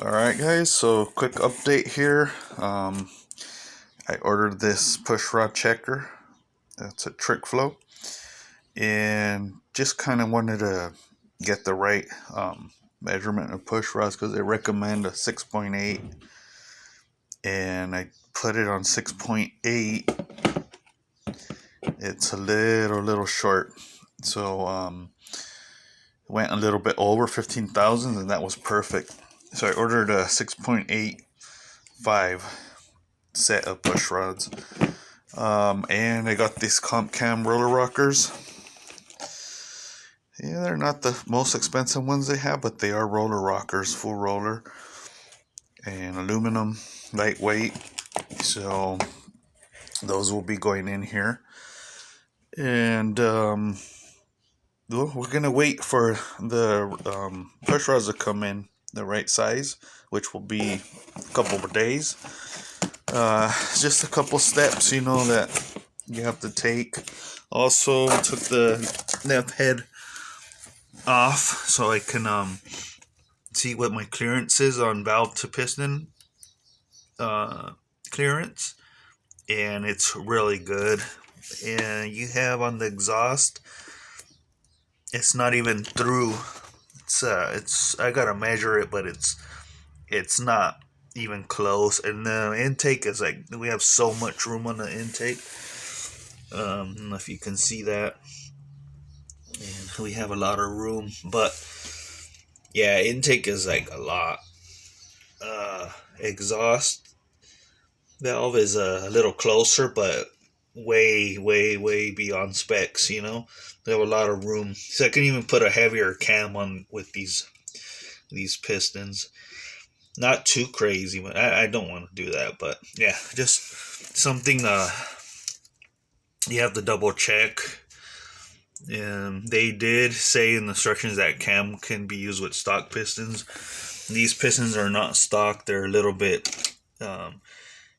Alright guys, so quick update here. I ordered this push rod checker. It's a trick flow, and just kind of wanted to get the right measurement of push rods because they recommend a 6.8, and I put it on 6.8. It's a little short, so went a little bit over 15,000, and that was perfect. So I ordered a 6.85 set of push rods, and I got these comp cam roller rockers. Yeah, they're not the most expensive ones they have, but they are roller rockers, full roller, and aluminum, lightweight. So those will be going in here, and we're gonna wait for the push rods to come in the right size, which will be a couple of days. Just a couple steps, that you have to take. Also took the left head off so I can see what my clearance is on valve to piston clearance, and it's really good. And you have on the exhaust, it's not even through. It's I gotta measure it, but it's not even close. And the intake is like, we have so much room on the intake. I don't know if you can see that, and we have a lot of room, but yeah, intake is like a lot. Exhaust valve is a little closer, but way beyond specs. They have a lot of room, so I can even put a heavier cam on with these pistons. Not too crazy, but I don't want to do that. But yeah, just something you have to double check. And they did say in the instructions that cam can be used with stock pistons. These pistons are not stock; they're a little bit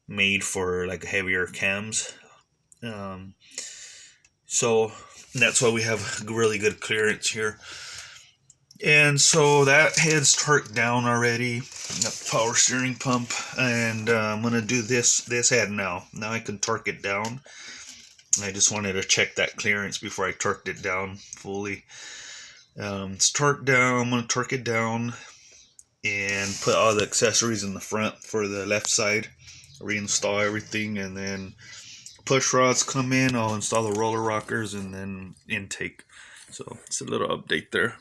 made for like heavier cams. So that's why we have really good clearance here. And so that head's torqued down already. Got power steering pump, and I'm gonna do this head now. Now I can torque it down. I just wanted to check that clearance before I torqued it down fully. It's torqued down. I'm gonna torque it down and put all the accessories in the front for the left side. Reinstall everything, and then push rods come in. I'll install the roller rockers and then intake. So it's a little update there.